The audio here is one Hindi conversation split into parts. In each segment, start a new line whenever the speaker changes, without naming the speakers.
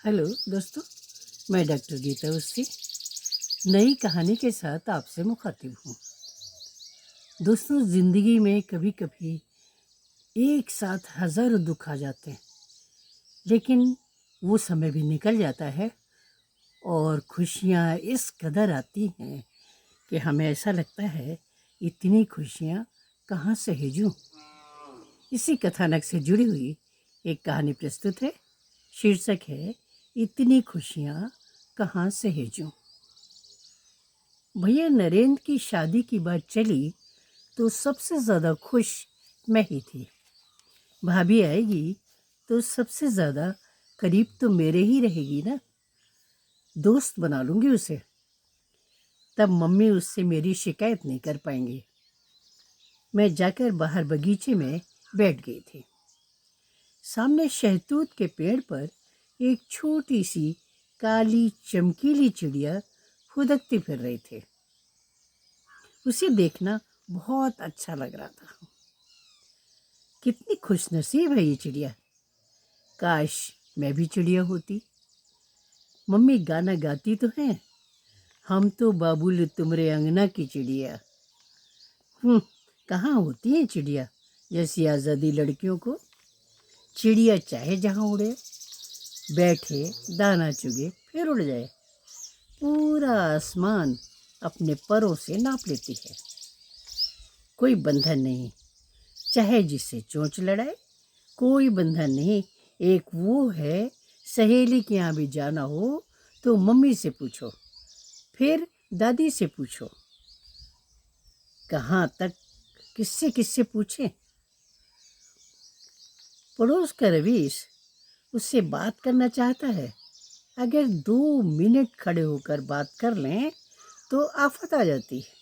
हेलो दोस्तों, मैं डॉक्टर गीता अवस्थी नई कहानी के साथ आपसे मुखातिब हूँ। दोस्तों, ज़िंदगी में कभी कभी एक साथ हज़ारों दुख आ जाते हैं, लेकिन वो समय भी निकल जाता है और खुशियाँ इस कदर आती हैं कि हमें ऐसा लगता है इतनी खुशियाँ कहाँ सहेजूँ। इसी कथानक से जुड़ी हुई एक कहानी प्रस्तुत है। शीर्षक है इतनी खुशियाँ कहाँ सहेजूँ। भैया नरेंद्र की शादी की बात चली तो सबसे ज़्यादा खुश मैं ही थी। भाभी आएगी तो सबसे ज़्यादा करीब तो मेरे ही रहेगी ना, दोस्त बना लूँगी उसे। तब मम्मी उससे मेरी शिकायत नहीं कर पाएंगी। मैं जाकर बाहर बगीचे में बैठ गई थी। सामने शहतूत के पेड़ पर एक छोटी सी काली चमकीली चिड़िया फुदकती फिर रही थी। उसे देखना बहुत अच्छा लग रहा था। कितनी खुशनसीब है ये चिड़िया, काश मैं भी चिड़िया होती। मम्मी गाना गाती तो हैं, हम तो बाबुल तुमरे अंगना की चिड़िया। कहाँ होती है चिड़िया जैसी आज़ादी लड़कियों को। चिड़िया चाहे जहाँ उड़े, बैठे, दाना चुगे, फिर उड़ जाए। पूरा आसमान अपने परों से नाप लेती है। कोई बंधन नहीं, चाहे जिससे चोंच लड़ाए। कोई बंधन नहीं। एक वो है, सहेली के यहाँ भी जाना हो तो मम्मी से पूछो, फिर दादी से पूछो। कहाँ तक किससे किससे पूछें। पड़ोस का रवीश उससे बात करना चाहता है। अगर 2 मिनट खड़े होकर बात कर लें तो आफत आ जाती है।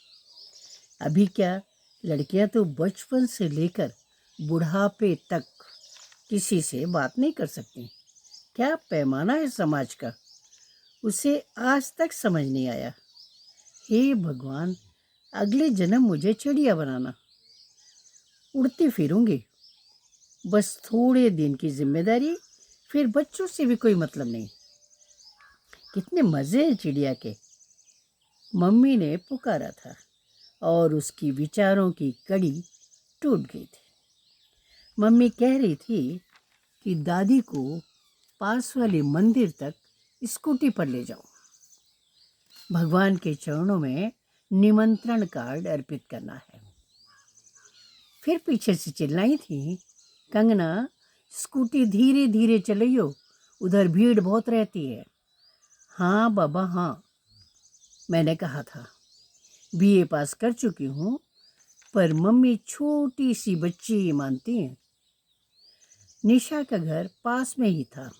अभी क्या, लड़कियां तो बचपन से लेकर बुढ़ापे तक किसी से बात नहीं कर सकती। क्या पैमाना है समाज का, उसे आज तक समझ नहीं आया। हे भगवान, अगले जन्म मुझे चिड़िया बनाना। उड़ती फिरूंगी, बस थोड़े दिन की जिम्मेदारी, फिर बच्चों से भी कोई मतलब नहीं। कितने मज़े हैं चिड़िया के। मम्मी ने पुकारा था और उसकी विचारों की कड़ी टूट गई थी। मम्मी कह रही थी कि दादी को पास वाले मंदिर तक स्कूटी पर ले जाओ, भगवान के चरणों में निमंत्रण कार्ड अर्पित करना है। फिर पीछे से चिल्लाई थी, कंगना स्कूटी धीरे धीरे चलाइयो, उधर भीड़ बहुत रहती है। हाँ बाबा हाँ, मैंने कहा था। बीए पास कर चुकी हूँ, पर मम्मी छोटी सी बच्ची ही मानती हैं। निशा का घर पास में ही था।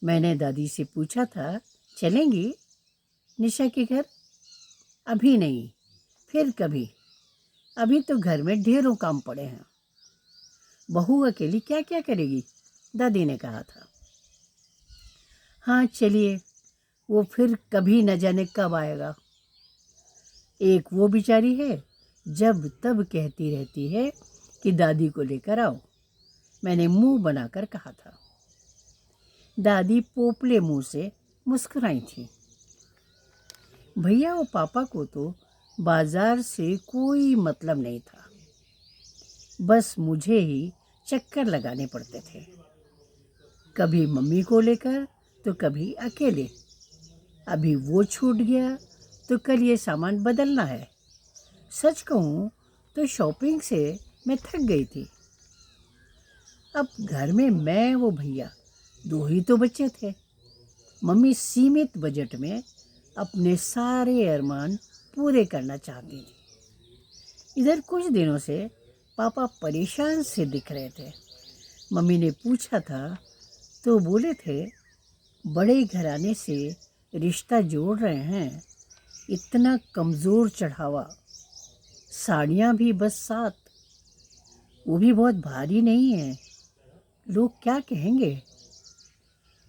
मैंने दादी से पूछा था, चलेंगी निशा के घर? अभी नहीं, फिर कभी। अभी तो घर में ढेरों काम पड़े हैं। बहू अकेली क्या क्या करेगी, दादी ने कहा था। हाँ चलिए, वो फिर कभी न जाने कब आएगा। एक वो बेचारी है, जब तब कहती रहती है कि दादी को लेकर आओ। मैंने मुंह बनाकर कहा था। दादी पोपले मुंह से मुस्कुराई थी। भैया और पापा को तो बाजार से कोई मतलब नहीं था, बस मुझे ही चक्कर लगाने पड़ते थे। कभी मम्मी को लेकर तो कभी अकेले। अभी वो छूट गया तो कल ये सामान बदलना है। सच कहूँ तो शॉपिंग से मैं थक गई थी। अब घर में मैं वो भैया, 2 ही तो बच्चे थे। मम्मी सीमित बजट में अपने सारे अरमान पूरे करना चाहती थी। इधर कुछ दिनों से पापा परेशान से दिख रहे थे। मम्मी ने पूछा था तो बोले थे, बड़े घराने से रिश्ता जोड़ रहे हैं, इतना कमज़ोर चढ़ावा, साड़ियाँ भी बस 7, वो भी बहुत भारी नहीं है, लोग क्या कहेंगे।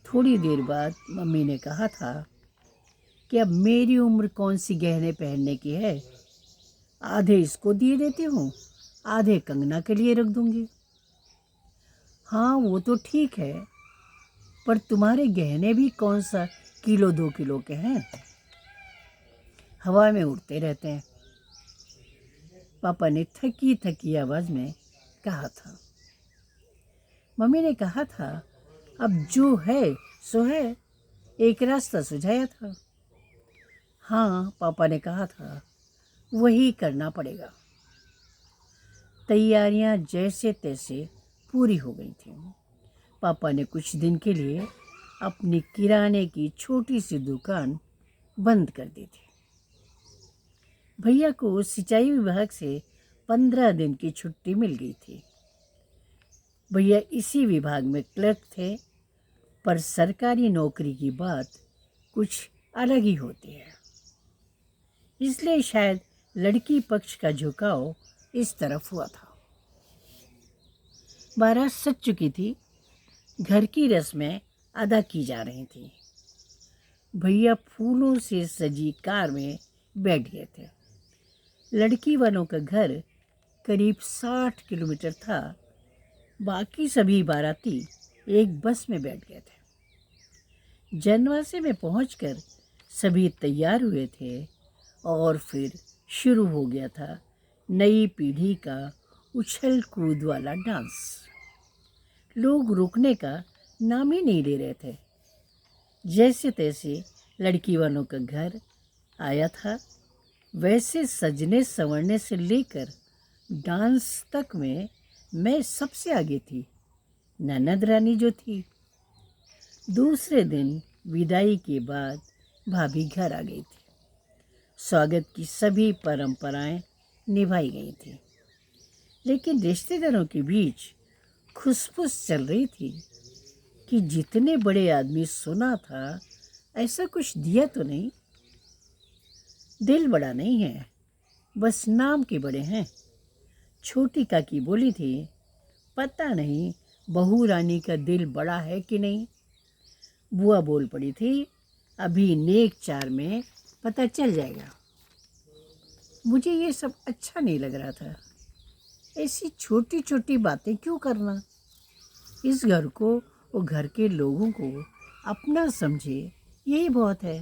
थोड़ी देर बाद मम्मी ने कहा था कि अब मेरी उम्र कौन सी गहने पहनने की है, आधे इसको दिए देती हूँ, आधे कंगना के लिए रख दूंगी। हाँ वो तो ठीक है, पर तुम्हारे गहने भी कौन सा किलो 2 किलो के हैं, हवा में उड़ते रहते हैं, पापा ने थकी थकी आवाज़ में कहा था। मम्मी ने कहा था, अब जो है सो है, एक रास्ता सुझाया था। हाँ, पापा ने कहा था, वही करना पड़ेगा। तैयारियां जैसे तैसे पूरी हो गई थी। पापा ने कुछ दिन के लिए अपनी किराने की छोटी सी दुकान बंद कर दी थी। भैया को सिंचाई विभाग से 15 दिन की छुट्टी मिल गई थी। भैया इसी विभाग में क्लर्क थे, पर सरकारी नौकरी की बात कुछ अलग ही होती है, इसलिए शायद लड़की पक्ष का झुकाव इस तरफ हुआ था। 12 सज चुकी थी, घर की रस्में अदा की जा रही थी। भैया फूलों से सजी कार में बैठ गए थे। लड़की वालों का घर करीब 60 किलोमीटर था। बाकी सभी बाराती एक बस में बैठ गए थे। जनवासे में पहुंचकर सभी तैयार हुए थे और फिर शुरू हो गया था नई पीढ़ी का उछल कूद वाला डांस। लोग रुकने का नाम ही नहीं ले रहे थे। जैसे तैसे लड़की वालों का घर आया था, वैसे सजने संवरने से लेकर डांस तक में मैं सबसे आगे थी। ननद रानी जो थी। दूसरे दिन विदाई के बाद भाभी घर आ गई थी। स्वागत की सभी परंपराएं निभाई गई थी, लेकिन रिश्तेदारों के बीच खुसफुस चल रही थी कि जितने बड़े आदमी सुना था, ऐसा कुछ दिया तो नहीं। दिल बड़ा नहीं है, बस नाम के बड़े हैं। छोटी काकी बोली थी, पता नहीं बहू रानी का दिल बड़ा है कि नहीं। बुआ बोल पड़ी थी, अभी नेक चार में पता चल जाएगा। मुझे ये सब अच्छा नहीं लग रहा था। ऐसी छोटी छोटी बातें क्यों करना। इस घर को और घर के लोगों को अपना समझे, यही बहुत है।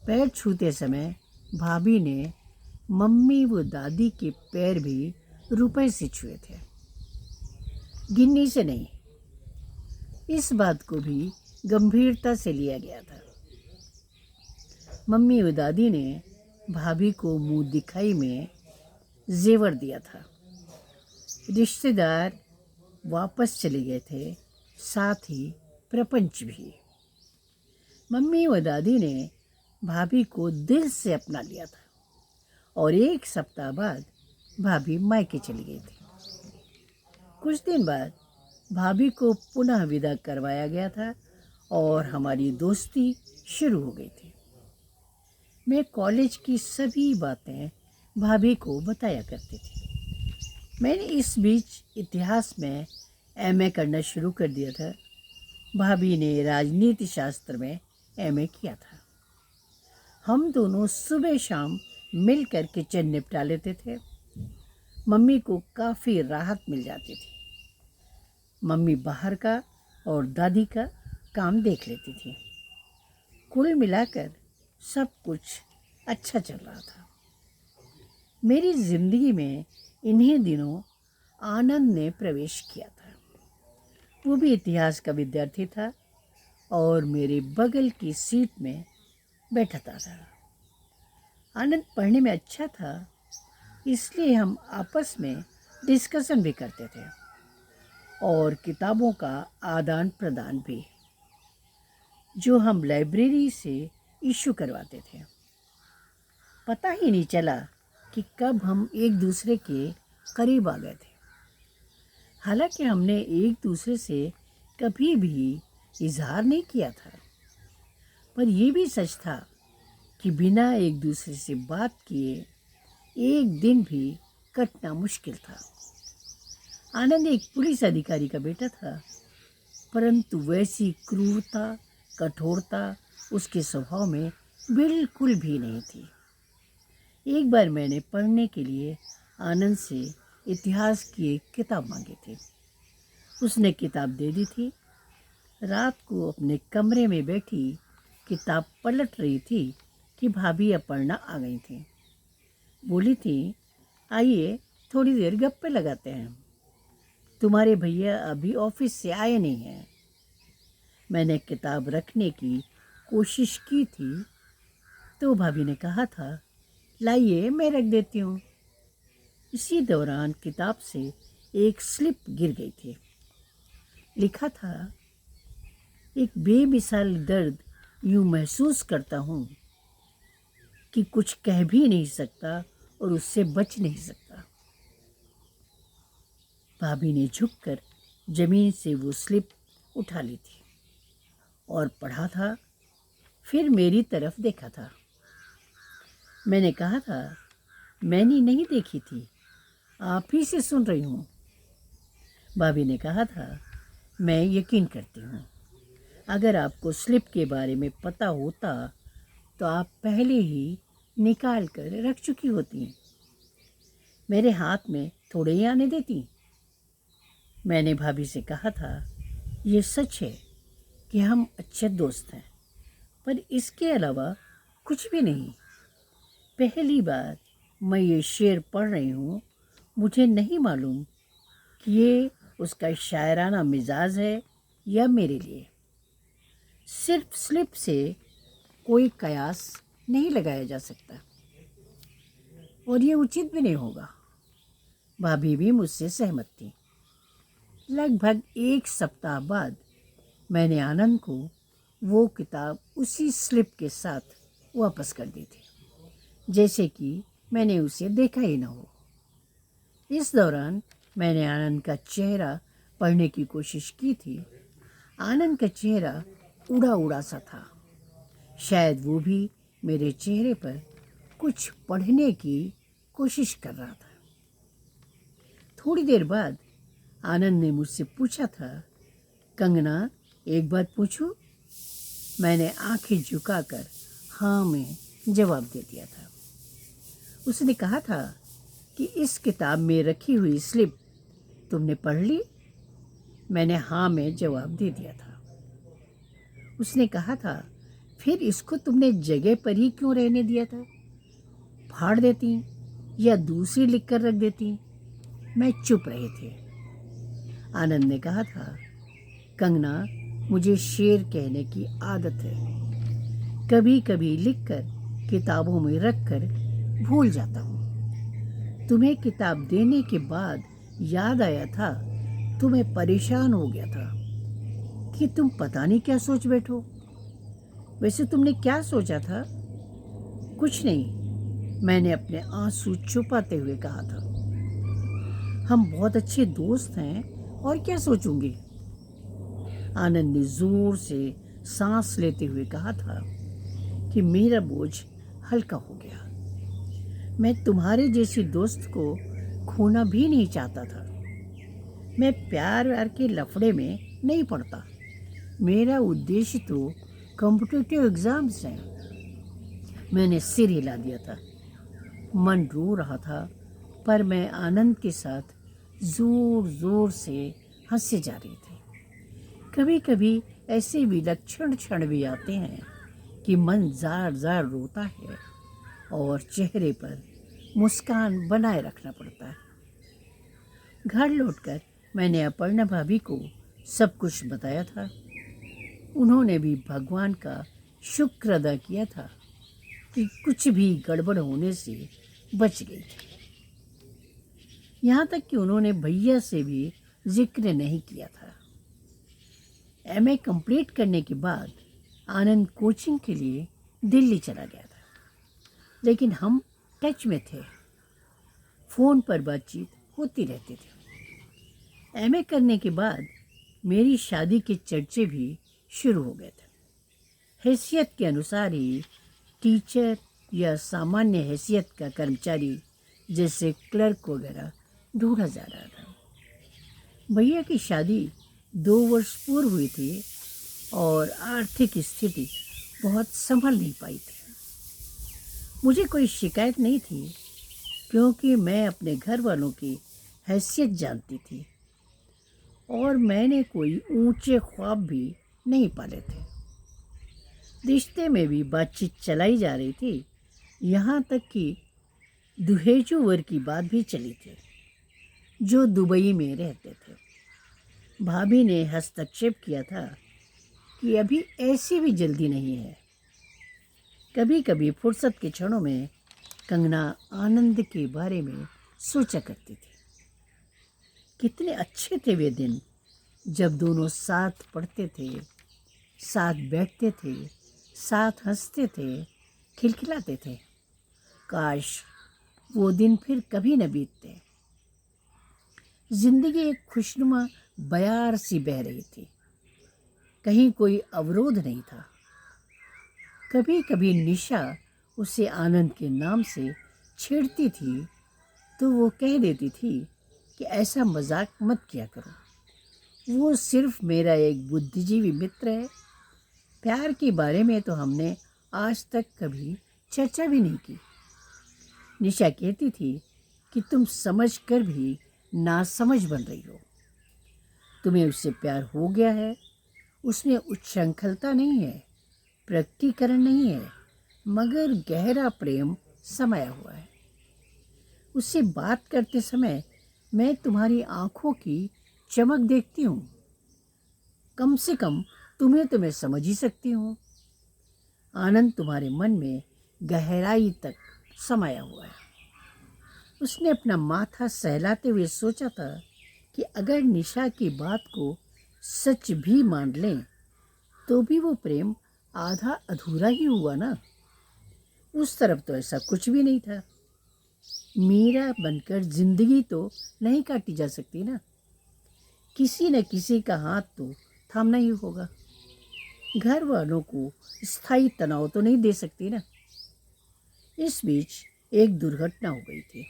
पैर छूते समय भाभी ने मम्मी व दादी के पैर भी रुपए से छुए थे, गिन्नी से नहीं। इस बात को भी गंभीरता से लिया गया था। मम्मी व दादी ने भाभी को मुंह दिखाई में जेवर दिया था। रिश्तेदार वापस चले गए थे, साथ ही प्रपंच भी। मम्मी व दादी ने भाभी को दिल से अपना लिया था और 1 सप्ताह बाद भाभी मायके चली गई थी। कुछ दिन बाद भाभी को पुनः विदा करवाया गया था और हमारी दोस्ती शुरू हो गई थी। मैं कॉलेज की सभी बातें भाभी को बताया करती थी। मैंने इस बीच इतिहास में एमए करना शुरू कर दिया था। भाभी ने राजनीति शास्त्र में एमए किया था। हम दोनों सुबह शाम मिलकर किचन निपटा लेते थे। मम्मी को काफ़ी राहत मिल जाती थी। मम्मी बाहर का और दादी का काम देख लेती थी। कुल मिलाकर सब कुछ अच्छा चल रहा था। मेरी ज़िंदगी में इन्हीं दिनों आनंद ने प्रवेश किया था। वो भी इतिहास का विद्यार्थी था और मेरे बगल की सीट में बैठता था। आनंद पढ़ने में अच्छा था, इसलिए हम आपस में डिस्कशन भी करते थे और किताबों का आदान प्रदान भी, जो हम लाइब्रेरी से इशू करवाते थे। पता ही नहीं चला कि कब हम एक दूसरे के करीब आ गए थे। हालांकि हमने एक दूसरे से कभी भी इजहार नहीं किया था, पर यह भी सच था कि बिना एक दूसरे से बात किए एक दिन भी कटना मुश्किल था। आनंद एक पुलिस अधिकारी का बेटा था, परंतु वैसी क्रूरता, कठोरता उसके स्वभाव में बिल्कुल भी नहीं थी। एक बार मैंने पढ़ने के लिए आनंद से इतिहास की एक किताब मांगी थी। उसने किताब दे दी थी। रात को अपने कमरे में बैठी किताब पलट रही थी कि भाभी अपर्णा आ गई थी। बोली थी, आइए थोड़ी देर गप्पे लगाते हैं, तुम्हारे भैया अभी ऑफिस से आए नहीं हैं। मैंने किताब रखने की कोशिश की थी तो भाभी ने कहा था, लाइए मैं रख देती हूँ। इसी दौरान किताब से एक स्लिप गिर गई थी। लिखा था, एक बेमिसाल दर्द यूं महसूस करता हूँ कि कुछ कह भी नहीं सकता और उससे बच नहीं सकता। भाभी ने झुककर जमीन से वो स्लिप उठा ली थी और पढ़ा था, फिर मेरी तरफ देखा था। मैंने कहा था, मैंने नहीं देखी थी, आप ही से सुन रही हूँ। भाभी ने कहा था, मैं यकीन करती हूँ, अगर आपको स्लिप के बारे में पता होता तो आप पहले ही निकाल कर रख चुकी होती। मेरे हाथ में थोड़े ही आने देती। मैंने भाभी से कहा था, ये सच है कि हम अच्छे दोस्त हैं, पर इसके अलावा कुछ भी नहीं। पहली बार मैं ये शेर पढ़ रही हूँ, मुझे नहीं मालूम कि ये उसका शायराना मिजाज है या मेरे लिए। सिर्फ स्लिप से कोई कयास नहीं लगाया जा सकता और ये उचित भी नहीं होगा। भाभी भी मुझसे सहमत थी। लगभग एक सप्ताह बाद मैंने आनंद को वो किताब उसी स्लिप के साथ वापस कर दी थी, जैसे कि मैंने उसे देखा ही न हो। इस दौरान मैंने आनंद का चेहरा पढ़ने की कोशिश की थी। आनंद का चेहरा उड़ा उड़ा सा था। शायद वो भी मेरे चेहरे पर कुछ पढ़ने की कोशिश कर रहा था। थोड़ी देर बाद आनंद ने मुझसे पूछा था, कंगना एक बात पूछूं? मैंने आंखें झुकाकर हाँ में जवाब दे दिया था। उसने कहा था कि इस किताब में रखी हुई स्लिप तुमने पढ़ ली? मैंने हाँ में जवाब दे दिया था। उसने कहा था, फिर इसको तुमने जगह पर ही क्यों रहने दिया था? फाड़ देती या दूसरी लिख कर रख देती। मैं चुप रहे थे। आनंद ने कहा था, कंगना, मुझे शेर कहने की आदत है। कभी कभी लिखकर किताबों में रखकर भूल जाता हूँ। तुम्हें किताब देने के बाद याद आया था तो मैं परेशान हो गया था कि तुम पता नहीं क्या सोच बैठो। वैसे तुमने क्या सोचा था? कुछ नहीं, मैंने अपने आंसू छुपाते हुए कहा था। हम बहुत अच्छे दोस्त हैं और क्या सोचूंगी? आनंद ने जोर से सांस लेते हुए कहा था कि मेरा बोझ हल्का हो गया। मैं तुम्हारे जैसी दोस्त को खोना भी नहीं चाहता था। मैं प्यार व्यार के लफड़े में नहीं पड़ता। मेरा उद्देश्य तो कॉम्पिटिटिव एग्जाम्स हैं। मैंने सिर हिला दिया था। मन रो रहा था, पर मैं आनंद के साथ जोर जोर से हंसे जा रही थी। कभी कभी ऐसे विलक्षण क्षण भी आते हैं कि मन जार जार रोता है और चेहरे पर मुस्कान बनाए रखना पड़ता है। घर लौटकर मैंने अपर्णा भाभी को सब कुछ बताया था। उन्होंने भी भगवान का शुक्र अदा किया था कि कुछ भी गड़बड़ होने से बच गई थी। यहाँ तक कि उन्होंने भैया से भी जिक्र नहीं किया था। एमए कंप्लीट करने के बाद आनंद कोचिंग के लिए दिल्ली चला गया था, लेकिन हम टच में थे। फ़ोन पर बातचीत होती रहती थी। एमए करने के बाद मेरी शादी के चर्चे भी शुरू हो गए थे। हैसियत के अनुसार ही टीचर या सामान्य हैसियत का कर्मचारी जैसे क्लर्क वगैरह ढूंढा जा रहा था। भैया की शादी 2 वर्ष पूर्व हुई थी और आर्थिक स्थिति बहुत संभल नहीं पाई थी। मुझे कोई शिकायत नहीं थी क्योंकि मैं अपने घर वालों की हैसियत जानती थी और मैंने कोई ऊंचे ख्वाब भी नहीं पाले थे। रिश्ते में भी बातचीत चलाई जा रही थी, यहाँ तक कि दुहेजू वर की बात भी चली थी जो दुबई में रहते थे। भाभी ने हस्तक्षेप किया था कि अभी ऐसी भी जल्दी नहीं है। कभी कभी फुर्सत के क्षणों में कंगना आनंद के बारे में सोचा करती थी। कितने अच्छे थे वे दिन जब दोनों साथ पढ़ते थे, साथ बैठते थे, साथ हंसते थे, खिलखिलाते थे। काश वो दिन फिर कभी न बीतते। जिंदगी एक खुशनुमा बयार सी बह रही थी, कहीं कोई अवरोध नहीं था। कभी कभी निशा उसे आनंद के नाम से छेड़ती थी तो वो कह देती थी कि ऐसा मजाक मत किया करो, वो सिर्फ मेरा एक बुद्धिजीवी मित्र है। प्यार के बारे में तो हमने आज तक कभी चर्चा भी नहीं की। निशा कहती थी कि तुम समझ कर भी नासमझ बन रही हो। तुम्हें उससे प्यार हो गया है, उसमें उच्छृंखलता नहीं है, प्रकटीकरण नहीं है, मगर गहरा प्रेम समाया हुआ है। उससे बात करते समय मैं तुम्हारी आंखों की चमक देखती हूँ। कम से कम तुम्हें तो मैं समझ ही सकती हूँ। आनंद तुम्हारे मन में गहराई तक समाया हुआ है। उसने अपना माथा सहलाते हुए सोचा था कि अगर निशा की बात को सच भी मान लें तो भी वो प्रेम आधा अधूरा ही हुआ ना। उस तरफ तो ऐसा कुछ भी नहीं था। मीरा बनकर जिंदगी तो नहीं काटी जा सकती ना। किसी न किसी का हाथ तो थामना ही होगा। घर वालों को स्थायी तनाव तो नहीं दे सकती ना। इस बीच एक दुर्घटना हो गई थी।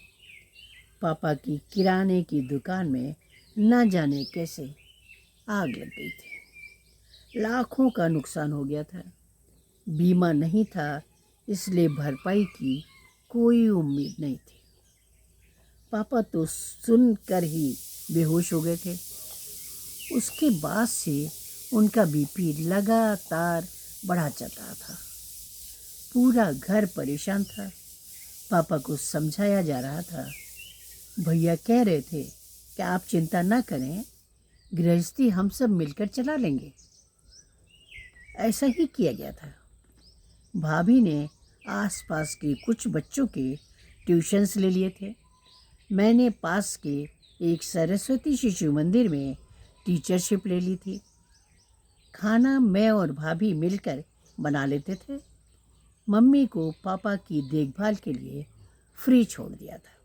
पापा की किराने की दुकान में न जाने कैसे आग लग गई थी। लाखों का नुकसान हो गया था। बीमा नहीं था, इसलिए भरपाई की कोई उम्मीद नहीं थी। पापा तो सुनकर ही बेहोश हो गए थे। उसके बाद से उनका बीपी लगातार बढ़ा चल रहा था। पूरा घर परेशान था। पापा को समझाया जा रहा था। भैया कह रहे थे कि आप चिंता ना करें, गृहस्थी हम सब मिलकर चला लेंगे। ऐसा ही किया गया था। भाभी ने आसपास के कुछ बच्चों के ट्यूशन्स ले लिए थे। मैंने पास के एक सरस्वती शिशु मंदिर में टीचरशिप ले ली थी। खाना मैं और भाभी मिलकर बना लेते थे। मम्मी को पापा की देखभाल के लिए फ्री छोड़ दिया था।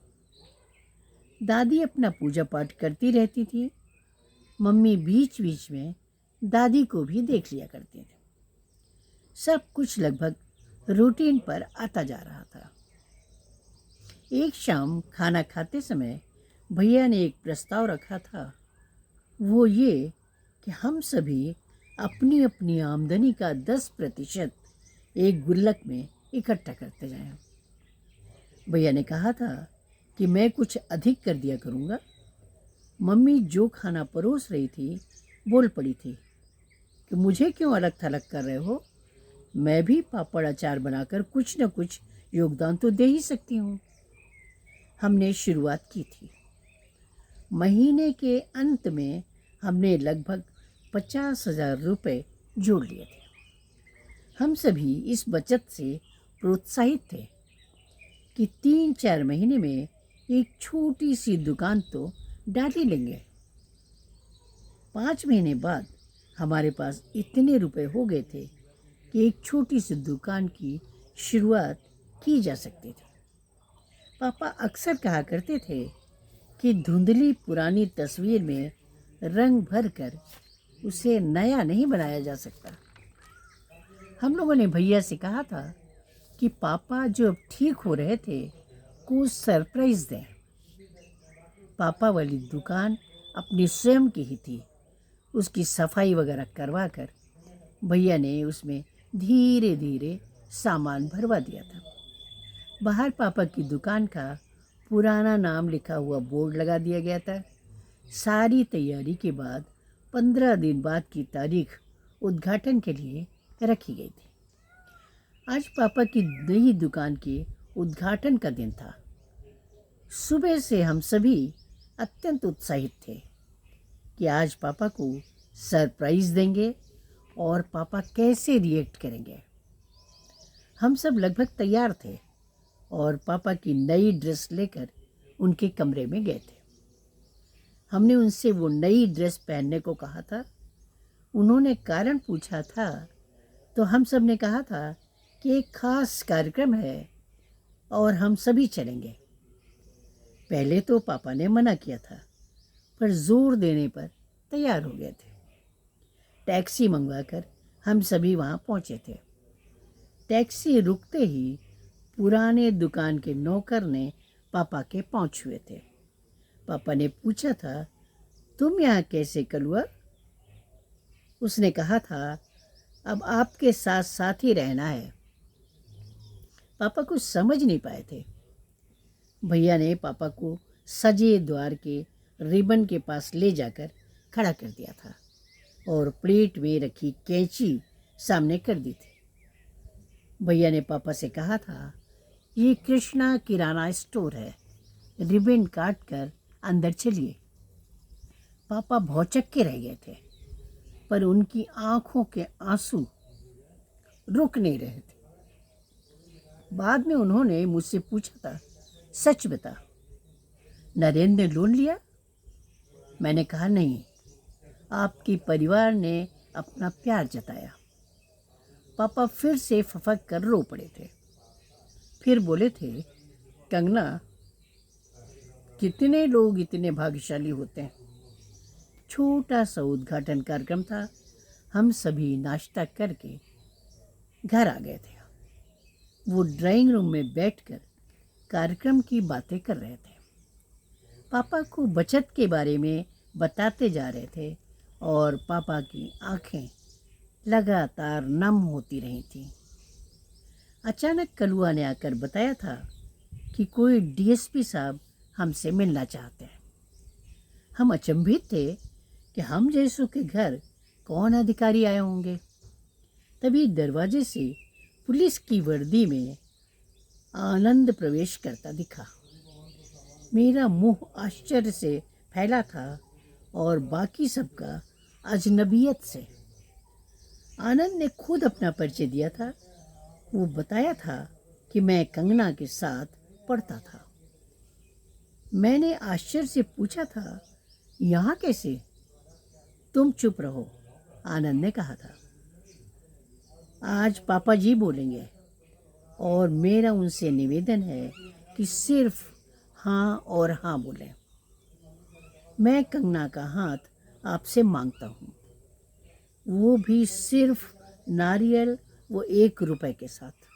दादी अपना पूजा पाठ करती रहती थी। मम्मी बीच बीच में दादी को भी देख लिया करती थी। सब कुछ लगभग रूटीन पर आता जा रहा था। एक शाम खाना खाते समय भैया ने एक प्रस्ताव रखा था। वो ये कि हम सभी अपनी अपनी आमदनी का 10% एक गुल्लक में इकट्ठा करते जाएं। भैया ने कहा था कि मैं कुछ अधिक कर दिया करूँगा। मम्मी जो खाना परोस रही थी बोल पड़ी थी कि मुझे क्यों अलग थलग कर रहे हो, मैं भी पापड़ अचार बनाकर कुछ न कुछ योगदान तो दे ही सकती हूँ। हमने शुरुआत की थी। महीने के अंत में हमने लगभग 50,000 रुपये जोड़ लिए थे। हम सभी इस बचत से प्रोत्साहित थे कि 3-4 महीने में एक छोटी सी दुकान तो डाल ही लेंगे। 5 महीने बाद हमारे पास इतने रुपए हो गए थे कि एक छोटी सी दुकान की शुरुआत की जा सकती थी। पापा अक्सर कहा करते थे कि धुंधली पुरानी तस्वीर में रंग भर कर उसे नया नहीं बनाया जा सकता। हम लोगों ने भैया से कहा था कि पापा जो अब ठीक हो रहे थे को सरप्राइज दें। पापा वाली दुकान अपनी स्वयं की ही थी। उसकी सफाई वगैरह करवा कर भैया ने उसमें धीरे धीरे सामान भरवा दिया था। बाहर पापा की दुकान का पुराना नाम लिखा हुआ बोर्ड लगा दिया गया था। सारी तैयारी के बाद 15 दिन बाद की तारीख उद्घाटन के लिए रखी गई थी। आज पापा की नई दुकान के उद्घाटन का दिन था। सुबह से हम सभी अत्यंत उत्साहित थे कि आज पापा को सरप्राइज देंगे और पापा कैसे रिएक्ट करेंगे। हम सब लगभग तैयार थे और पापा की नई ड्रेस लेकर उनके कमरे में गए थे। हमने उनसे वो नई ड्रेस पहनने को कहा था। उन्होंने कारण पूछा था तो हम सब ने कहा था कि एक खास कार्यक्रम है और हम सभी चलेंगे। पहले तो पापा ने मना किया था, पर जोर देने पर तैयार हो गए थे। टैक्सी मंगवाकर हम सभी वहाँ पहुँचे थे। टैक्सी रुकते ही पुराने दुकान के नौकर ने पापा के पाँव छुए थे। पापा ने पूछा था, तुम यहाँ कैसे कलुआ? उसने कहा था, अब आपके साथ साथ ही रहना है। पापा कुछ समझ नहीं पाए थे। भैया ने पापा को सजे द्वार के रिबन के पास ले जाकर खड़ा कर दिया था और प्लेट में रखी कैंची सामने कर दी थी। भैया ने पापा से कहा था, ये कृष्णा किराना स्टोर है, रिबन काट कर अंदर चलिए। पापा भौचक्के के रह गए थे, पर उनकी आंखों के आंसू रुक नहीं रहे थे। बाद में उन्होंने मुझसे पूछा था, सच बता, नरेंद्र ने लोन लिया? मैंने कहा, नहीं, आपके परिवार ने अपना प्यार जताया। पापा फिर से फफक कर रो पड़े थे। फिर बोले थे, कंगना, कितने लोग इतने भाग्यशाली होते हैं। छोटा सा उद्घाटन कार्यक्रम था। हम सभी नाश्ता करके घर आ गए थे। वो ड्राइंग रूम में बैठकर कार्यक्रम की बातें कर रहे थे। पापा को बचत के बारे में बताते जा रहे थे और पापा की आंखें लगातार नम होती रही थीं। अचानक कलुआ ने आकर बताया था कि कोई डीएसपी साहब हमसे मिलना चाहते हैं। हम अचंभित थे कि हम जैसों के घर कौन अधिकारी आए होंगे। तभी दरवाजे से पुलिस की वर्दी में आनंद प्रवेश करता दिखा। मेरा मुंह आश्चर्य से फैला था और बाकी सबका अजनबियत से। आनंद ने खुद अपना परिचय दिया था। वो बताया था कि मैं कंगना के साथ पढ़ता था। मैंने आश्चर्य से पूछा था, यहाँ कैसे? तुम चुप रहो, आनंद ने कहा था। आज पापा जी बोलेंगे और मेरा उनसे निवेदन है कि सिर्फ हाँ और हाँ बोलें। मैं कंगना का हाथ आपसे मांगता हूँ, वो भी सिर्फ नारियल वो 1 रुपए के साथ।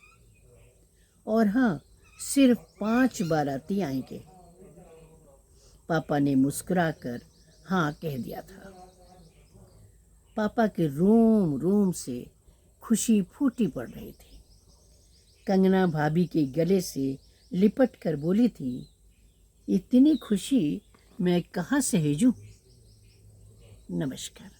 और हाँ, सिर्फ 5 बाराती आएंगे। पापा ने मुस्कुराकर हाँ कह दिया था। पापा के रोम रोम से खुशी फूटी पड़ रही थी। कंगना भाभी के गले से लिपट कर बोली थी, इतनी खुशी मैं कहाँ से भेजूं? नमस्कार।